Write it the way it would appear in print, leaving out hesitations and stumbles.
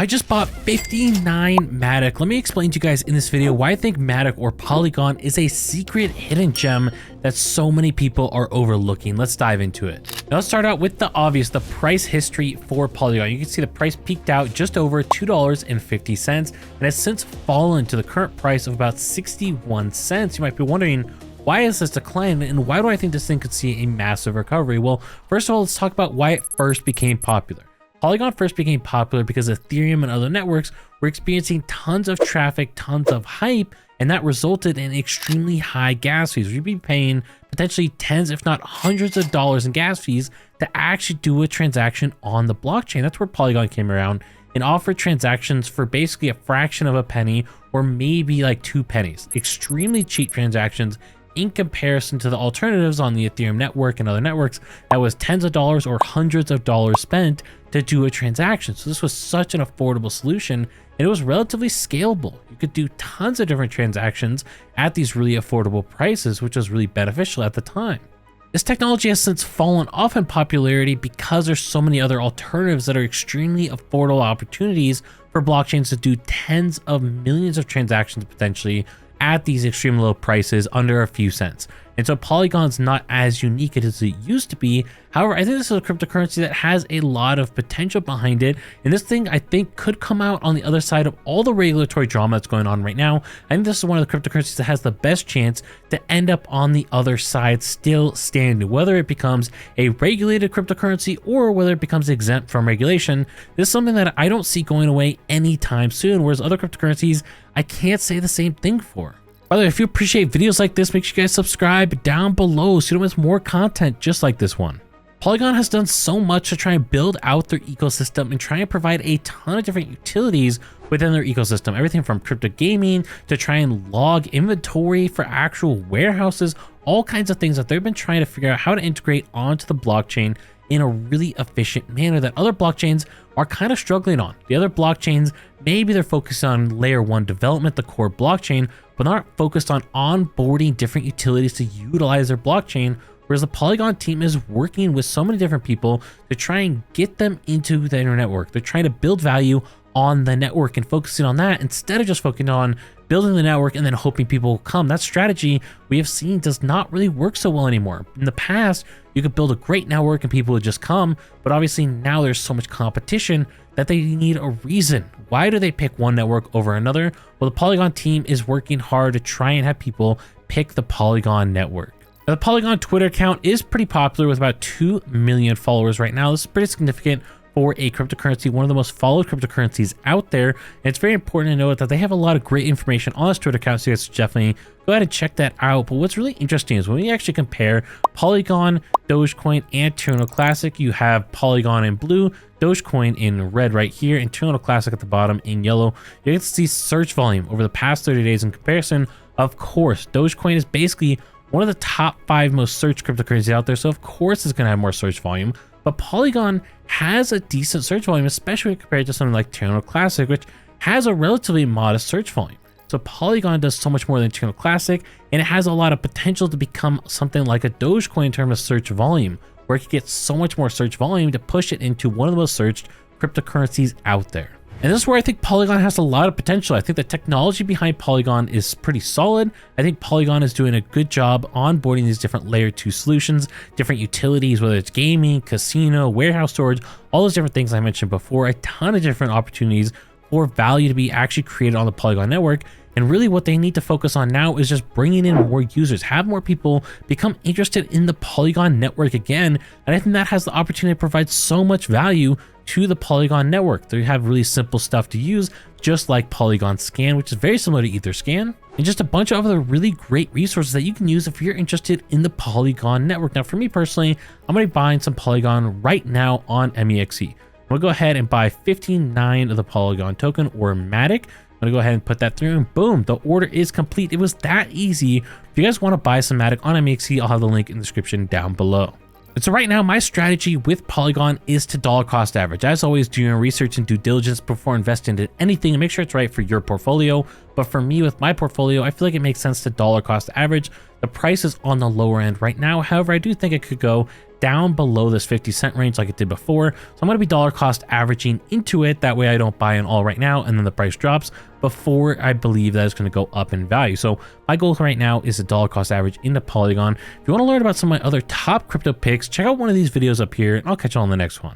I just bought 59 Matic. Let me explain to you guys in this video why I think Matic or Polygon is a secret hidden gem that so many people are overlooking. Let's dive into it. Now let's start out with the obvious, the price history for Polygon. You can see the price peaked out just over $2.50 and has since fallen to the current price of about 61 cents. You might be wondering, why is this decline and why do I think this thing could see a massive recovery? Well, first of all, let's talk about why it first became popular. Polygon first became popular because Ethereum and other networks were experiencing tons of traffic, tons of hype, and that resulted in extremely high gas fees. You'd be paying potentially tens, if not hundreds of dollars in gas fees to actually do a transaction on the blockchain. That's where Polygon came around and offered transactions for basically a fraction of a penny or maybe like 2 pennies. Extremely cheap transactions in comparison to the alternatives on the Ethereum network and other networks that was tens of dollars or hundreds of dollars spent to do a transaction. So this was such an affordable solution and it was relatively scalable. You could do tons of different transactions at these really affordable prices, which was really beneficial at the time. This technology has since fallen off in popularity because there's so many other alternatives that are extremely affordable opportunities for blockchains to do tens of millions of transactions potentially at these extremely low prices under a few cents. And so Polygon's not as unique as it used to be. However, I think this is a cryptocurrency that has a lot of potential behind it. And this thing, I think, could come out on the other side of all the regulatory drama that's going on right now. I think this is one of the cryptocurrencies that has the best chance to end up on the other side still standing. Whether it becomes a regulated cryptocurrency or whether it becomes exempt from regulation, this is something that I don't see going away anytime soon, whereas other cryptocurrencies, I can't say the same thing for. By the way, if you appreciate videos like this, make sure you guys subscribe down below so you don't miss more content just like this one. Polygon has done so much to try and build out their ecosystem and try and provide a ton of different utilities within their ecosystem. Everything from crypto gaming to try and log inventory for actual warehouses, all kinds of things that they've been trying to figure out how to integrate onto the blockchain in a really efficient manner that other blockchains are kind of struggling on. The other blockchains, maybe they're focused on layer 1 development, the core blockchain, but not focused on onboarding different utilities to utilize their blockchain, whereas the Polygon team is working with so many different people to try and get them into the internet network. They're trying to build value on the network and focusing on that instead of just focusing on building the network and then hoping people will come. That strategy we have seen does not really work so well anymore. In the past, you could build a great network and people would just come, but obviously now there's so much competition that they need a reason. Why do they pick one network over another? Well, the Polygon team is working hard to try and have people pick the Polygon network. Now, the Polygon Twitter account is pretty popular with about 2 million followers right now. This is pretty significant for a cryptocurrency, one of the most followed cryptocurrencies out there. And it's very important to note that they have a lot of great information on this Twitter account, so you guys should definitely go ahead and check that out. But what's really interesting is when we actually compare Polygon, Dogecoin, and Terminal Classic, you have Polygon in blue, Dogecoin in red right here, and Terminal Classic at the bottom in yellow. You can see search volume over the past 30 days in comparison. Of course, Dogecoin is basically one of the top 5 most searched cryptocurrencies out there, so of course it's going to have more search volume. But Polygon has a decent search volume, especially compared to something like Terminal Classic, which has a relatively modest search volume. So Polygon does so much more than Terminal Classic, and it has a lot of potential to become something like a Dogecoin in terms of search volume, where it could get so much more search volume to push it into one of the most searched cryptocurrencies out there. And this is where I think Polygon has a lot of potential. I think the technology behind Polygon is pretty solid. I think Polygon is doing a good job onboarding these different layer 2 solutions, different utilities, whether it's gaming, casino, warehouse storage, all those different things I mentioned before, a ton of different opportunities for value to be actually created on the Polygon network. And really what they need to focus on now is just bringing in more users, have more people become interested in the Polygon network again. And I think that has the opportunity to provide so much value to the Polygon network. They have really simple stuff to use, just like Polygon Scan, which is very similar to Etherscan, and just a bunch of other really great resources that you can use if you're interested in the Polygon network. Now, for me personally, I'm going to be buying some Polygon right now on MEXC. I'm going to go ahead and buy 59 of the Polygon token or Matic. I'm going to go ahead and put that through and boom, the order is complete. It was that easy. If you guys want to buy some Matic on MEXC, I'll have the link in the description down below. And so right now, my strategy with Polygon is to dollar cost average. As always, do your research and due diligence before investing into anything and make sure it's right for your portfolio. But for me, with my portfolio, I feel like it makes sense to dollar cost average. The price is on the lower end right now. However, I do think it could go down below this 50-cent range like it did before. So I'm going to be dollar cost averaging into it. That way I don't buy in all right now and then the price drops before I believe that it's going to go up in value. So my goal right now is a dollar cost average into Polygon. If you want to learn about some of my other top crypto picks, check out one of these videos up here and I'll catch you on the next one.